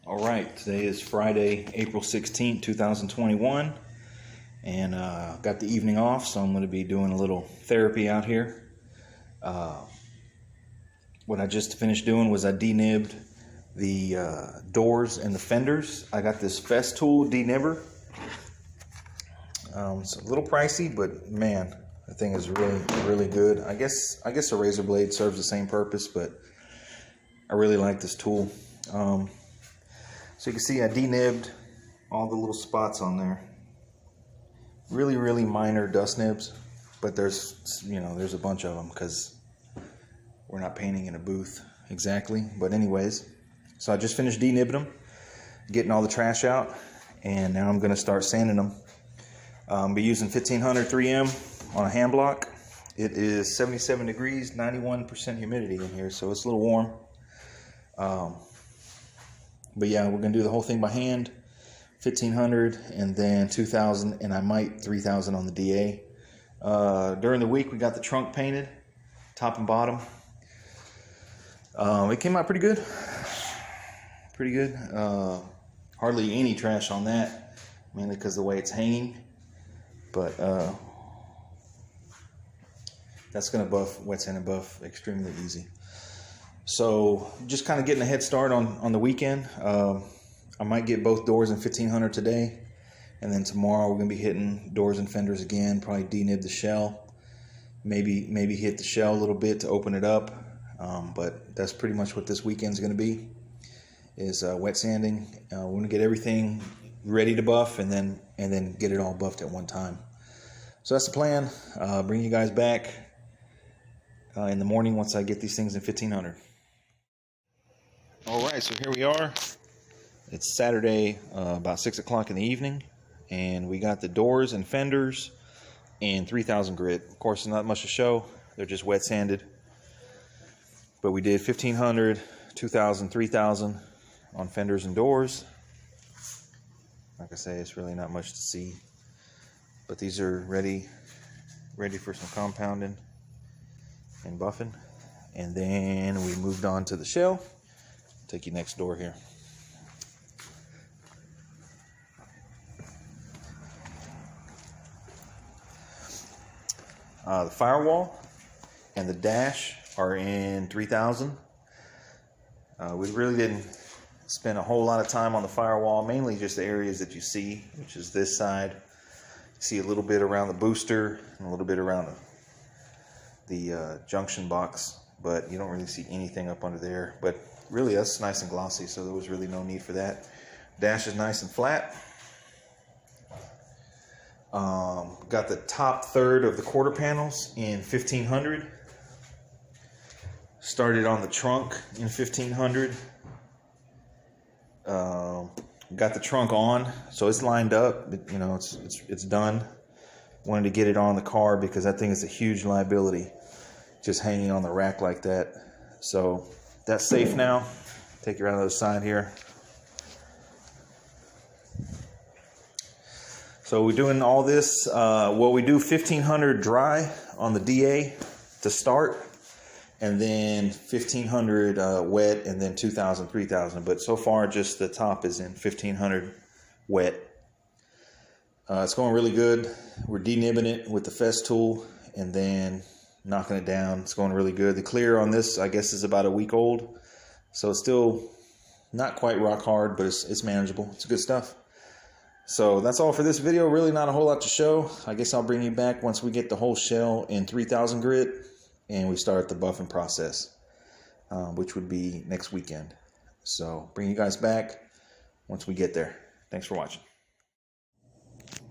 All right, today is Friday, April 16th, 2021, and got the evening off, so I'm going to be doing a little therapy out here. What I just finished doing was I denibbed the doors and the fenders. I got this Festool denibber. It's a little pricey, but man, the thing is really good. I guess a razor blade serves the same purpose, but I really like this tool. So you can see I denibbed all the little spots on there. Really minor dust nibs, but there's a bunch of them because we're not painting in a booth exactly. But anyways, so I just finished denibbing them, getting all the trash out, and now I'm going to start sanding them. Be using 1500 3M on a hand block. It is 77 degrees, 91% humidity in here, so it's a little warm. But yeah, we're going to do the whole thing by hand, 1500 and then 2000, and I might 3000 on the DA. During the week, we got the trunk painted, top and bottom. It came out pretty good. Hardly any trash on that, mainly because of the way it's hanging. But that's going to buff, wet sand and buff extremely easy. So just kind of getting a head start on the weekend. I might get both doors in 1500 today, and then tomorrow we're going to be hitting doors and fenders again, probably denib the shell, maybe hit the shell a little bit to open it up. But that's pretty much what this weekend's going to be, is wet sanding. We're going to get everything ready to buff and then get it all buffed at one time. So that's the plan. Bring you guys back in the morning once I get these things in 1500. All right, so here we are. It's Saturday, about 6 o'clock in the evening, and we got the doors and fenders in 3000 grit. Of course, not much to show. They're just wet sanded. But we did 1500, 2000, 3000 on fenders and doors. Like I say, it's really not much to see. But these are ready for some compounding and buffing. And then we moved on to the shell. Take you next door here. The firewall and the dash are in 3000. We really didn't spend a whole lot of time on the firewall, mainly just the areas that you see, which is this side. You see a little bit around the booster and a little bit around the junction box, but you don't really see anything up under there. But really, that's nice and glossy, so there was really no need for that. Dash is nice and flat. Got the top third of the quarter panels in 1500. Started on the trunk in 1500. Got the trunk on, so it's lined up. It's done. Wanted to get it on the car because that thing is a huge liability, just hanging on the rack like that. So that's safe now. Take you around the other side here. So we're doing all this. We do 1500 dry on the DA to start, and then 1500 wet, and then 2000, 3000. But so far, just the top is in 1500 wet. It's going really good. We're denibbing it with the Festool and then knocking it down. It's going really good. The clear on this, I guess, is about a week old. So it's still not quite rock hard, but it's manageable. It's good stuff. So that's all for this video. Really not a whole lot to show. I guess I'll bring you back once we get the whole shell in 3000 grit and we start the buffing process, which would be next weekend. So bring you guys back once we get there. Thanks for watching.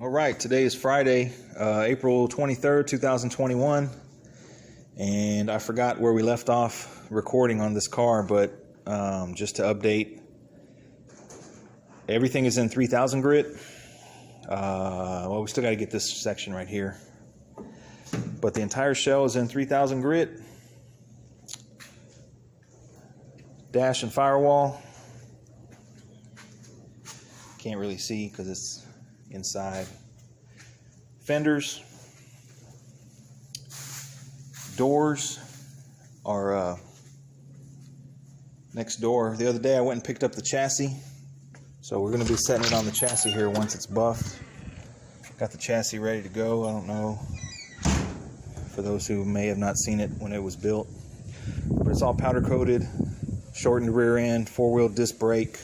All right, today is Friday, April 23rd, 2021. And I forgot where we left off recording on this car, but just to update, everything is in 3000 grit. We still got to get this section right here. But the entire shell is in 3000 grit. Dash and firewall. Can't really see because it's inside. Fenders. Doors are next door. The other day I went and picked up the chassis So we're going to be setting it on the chassis here once it's buffed. Got the chassis ready to go. I don't know, for those who may have not seen it when it was built, but it's all powder coated, shortened rear end, 4-wheel disc brake,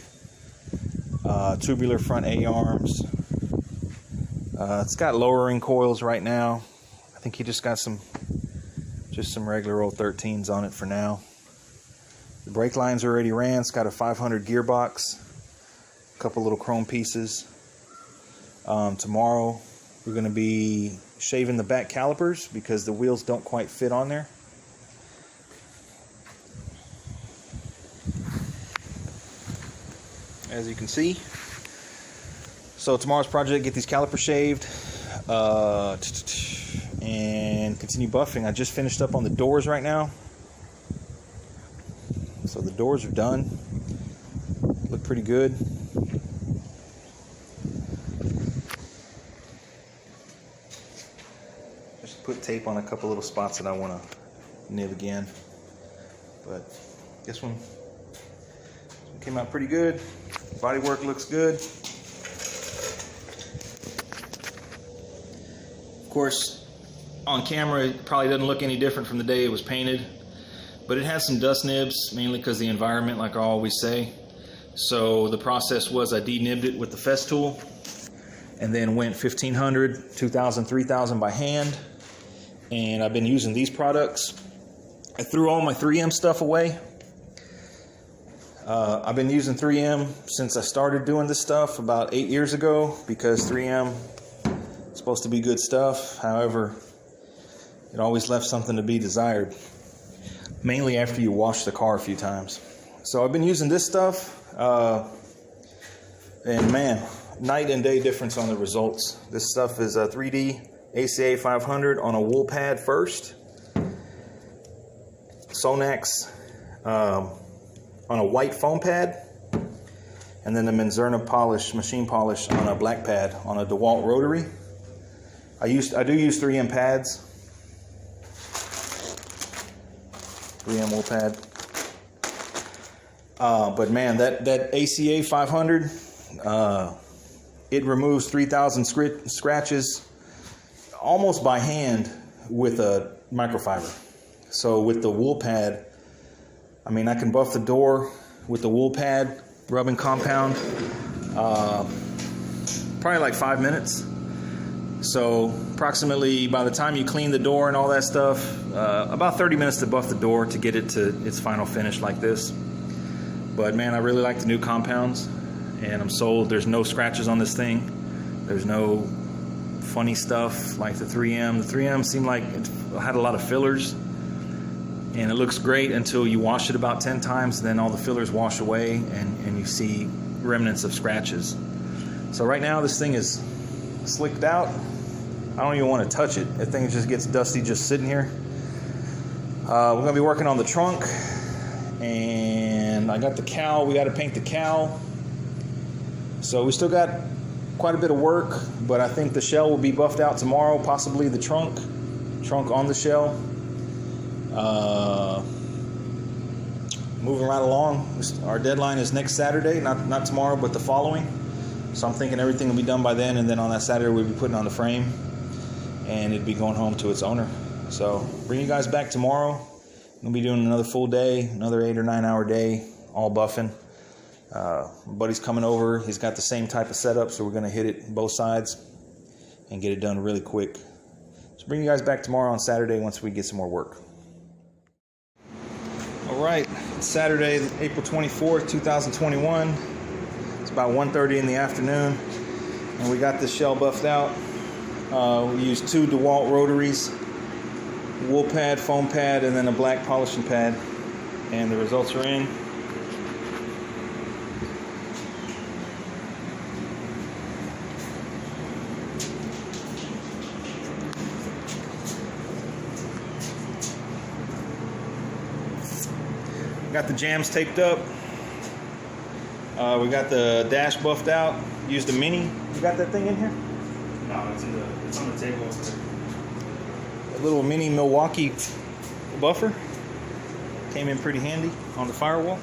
tubular front A-arms. It's got lowering coils right now. I think he just got some regular old 13s on it for now. The brake lines are already ran. It's got a 500 gearbox, a couple little chrome pieces. Tomorrow we're going to be shaving the back calipers because the wheels don't quite fit on there. As you can see. So tomorrow's project, get these calipers shaved and continue buffing. I just finished up on the doors right now. So the doors are done. Look pretty good. Just put tape on a couple little spots that I want to nib again. But this one came out pretty good. Body work looks good. Of course, on camera it probably doesn't look any different from the day it was painted, but it has some dust nibs, mainly because the environment, like I always say. So the process was I de-nibbed it with the fest tool and then went 1500, 2000, 3000 by hand. And I've been using these products. I threw all my 3M stuff away. I've been using 3M since I started doing this stuff about 8 years ago because 3M is supposed to be good stuff. However, it always left something to be desired, mainly after you wash the car a few times. So I've been using this stuff, and man, night and day difference on the results. This stuff is a 3D ACA 500 on a wool pad first, Sonax on a white foam pad, and then the Menzerna polish, machine polish on a black pad on a DeWalt rotary. I do use 3M pads, 3M wool pad. But man, that ACA 500, it removes 3,000 scratches almost by hand with a microfiber. So with the wool pad, I mean, I can buff the door with the wool pad, rubbing compound, probably like 5 minutes. So approximately by the time you clean the door and all that stuff, about 30 minutes to buff the door to get it to its final finish like this. But man, I really like the new compounds, and I'm sold. There's no scratches on this thing. There's no funny stuff like the 3M. The 3M seemed like it had a lot of fillers. And it looks great until you wash it about 10 times, then all the fillers wash away and you see remnants of scratches. So right now this thing is slicked out. I don't even want to touch it. That thing just gets dusty just sitting here. We're going to be working on the trunk, and I got the cowl. We got to paint the cowl. So we still got quite a bit of work, but I think the shell will be buffed out tomorrow, possibly the trunk on the shell. Moving right along. Our deadline is next Saturday, not tomorrow, but the following. So I'm thinking everything will be done by then, and then on that Saturday we'll be putting on the frame, and it'd be going home to its owner. So bring you guys back tomorrow. We'll be doing another full day, another 8 or 9 hour day, all buffing. My buddy's coming over. He's got the same type of setup, so we're going to hit it both sides and get it done really quick. So bring you guys back tomorrow on Saturday once we get some more work. All right, it's Saturday, April 24th, 2021. It's about 1:30 in the afternoon, and we got this shell buffed out. We used 2 DeWalt rotaries, wool pad, foam pad, and then a black polishing pad, and the results are in. Got the jams taped up. We got the dash buffed out. Used a mini. You got that thing in here? No, it's on the table. A little mini Milwaukee buffer. Came in pretty handy on the firewall.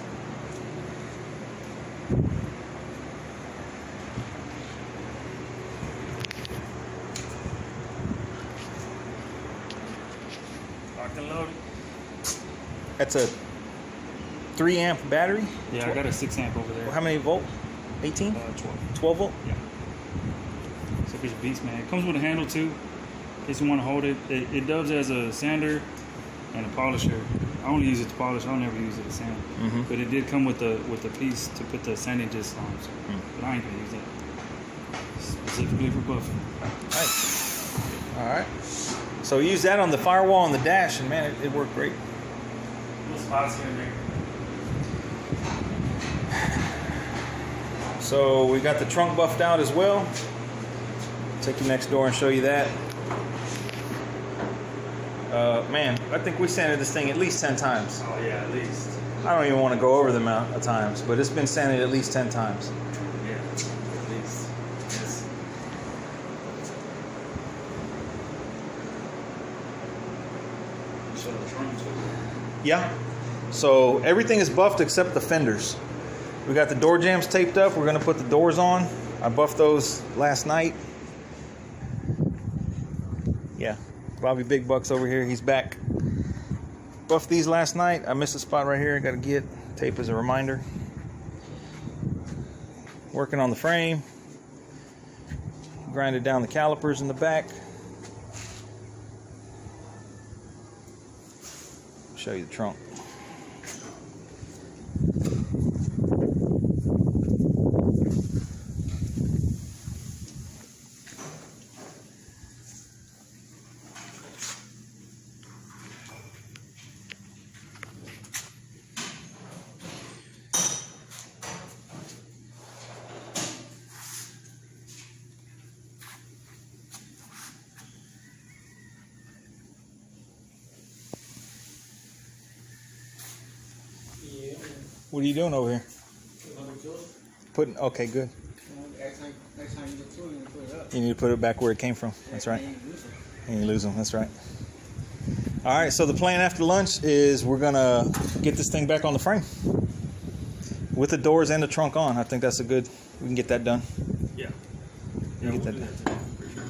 and loaded. That's a 3 amp battery. Yeah, I got a 6 amp over there. How many volt? 18? 12. 12 volt? Yeah. So it's a beast, man. It comes with a handle too, in case you want to hold it. It does as a sander and a polisher. I only use it to polish. I'll never use it to sand. Mm-hmm. But it did come with a piece to put the sanding disc on. So, but I ain't gonna use that specifically for buffing. Nice. All right. So we used that on the firewall and the dash, and man, it worked great. Little spots here and there. So we got the trunk buffed out as well. Take you next door and show you that. Man, I think we sanded this thing at least 10 times. Oh yeah, at least. I don't even want to go over the amount of times, but it's been sanded at least 10 times. Yeah, at least. Yes. Show the trunk too. Yeah. So everything is buffed except the fenders. We got the door jambs taped up. We're going to put the doors on. I buffed those last night. Yeah. Bobby Big Bucks over here. He's back. Buffed these last night. I missed a spot right here. Got to get tape as a reminder. Working on the frame. Grinded down the calipers in the back. Show you the trunk. What are you doing over here? Putting. Okay, good. Next time you get to it, you put it up. You need to put it back where it came from. That's right. And you lose them. That's right. All right. So the plan after lunch is we're gonna get this thing back on the frame with the doors and the trunk on. I think that's a good. We can get that done. Yeah. We'll get We'll that do done. that too, for sure.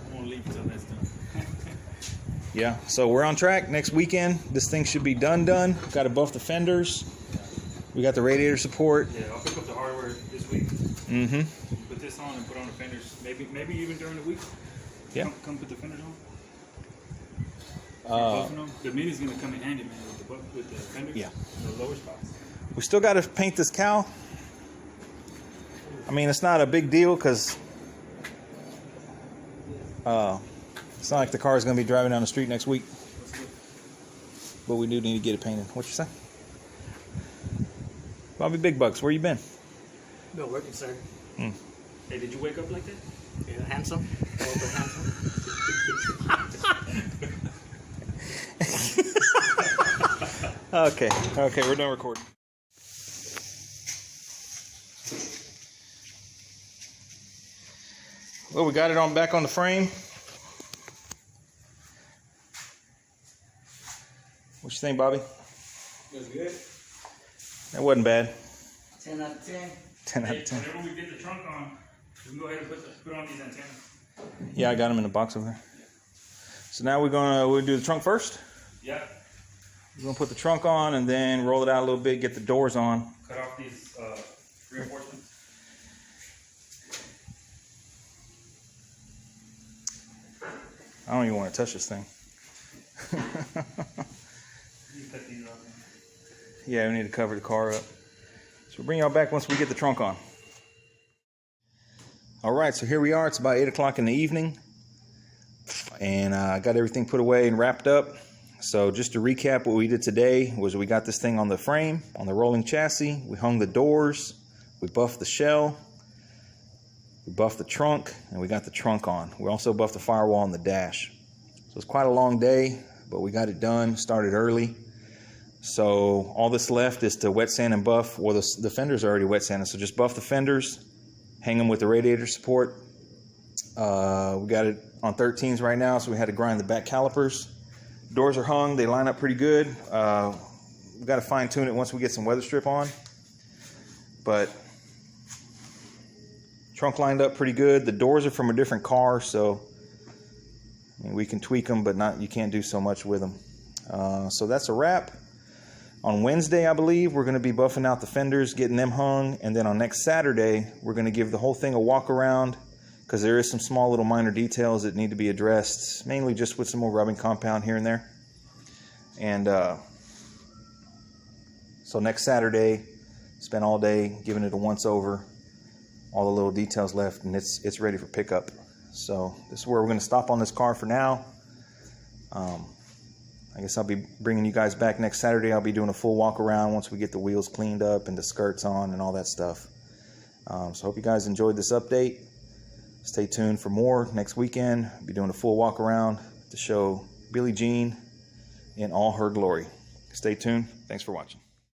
I won't leave until that's done. Yeah. So we're on track. Next weekend, this thing should be done. Got to buff the fenders. We got the radiator support. Yeah, I'll pick up the hardware this week. Mm-hmm. Put this on and put on the fenders. Maybe even during the week. Yeah. Come put the fenders on. Uh, Buffing them. The mini's gonna come in handy, man, with the fenders. Yeah. The lower spots. We still got to paint this cowl. I mean, it's not a big deal because it's not like the car is going to be driving down the street next week. But we do need to get it painted. What you say? Bobby Big Bucks, where you been? Been working, sir. Hey, did you wake up like that? Yeah, handsome. Handsome. Okay, we're done recording. Well, we got it on back on the frame. What you think, Bobby? Looks good. That wasn't bad. 10 out of 10. 10 out Hey, of 10. whenever we get the trunk on, we can go ahead and put on these antennas. Yeah, I got them in the box over there. So now we'll do the trunk first. Yeah. We're gonna put the trunk on and then roll it out a little bit, get the doors on. Cut off these reinforcements. I don't even want to touch this thing. You cut these off. Yeah, we need to cover the car up. So we'll bring y'all back once we get the trunk on. All right, so here we are. It's about 8 o'clock in the evening. And I got everything put away and wrapped up. So just to recap, what we did today was we got this thing on the frame, on the rolling chassis. We hung the doors. We buffed the shell. We buffed the trunk, and we got the trunk on. We also buffed the firewall and the dash. So it's quite a long day, but we got it done, started early. So all that's left is to wet sand and buff. Well, the fenders are already wet sanded, so just buff the fenders, hang them with the radiator support. We got it on 13s right now, so we had to grind the back calipers. Doors are hung, they line up pretty good. We got to fine tune it once we get some weather strip on. But trunk lined up pretty good. The doors are from a different car, so I mean, we can tweak them, but you can't do so much with them. So that's a wrap. On Wednesday, I believe, we're going to be buffing out the fenders, getting them hung. And then on next Saturday, we're going to give the whole thing a walk around, because there is some small little minor details that need to be addressed, mainly just with some more rubbing compound here and there. And so next Saturday, spend all day giving it a once over, all the little details left, and it's ready for pickup. So this is where we're going to stop on this car for now. I guess I'll be bringing you guys back next Saturday. I'll be doing a full walk around once we get the wheels cleaned up and the skirts on and all that stuff. So hope you guys enjoyed this update. Stay tuned for more next weekend. I'll be doing a full walk around to show Billie Jean in all her glory. Stay tuned. Thanks for watching.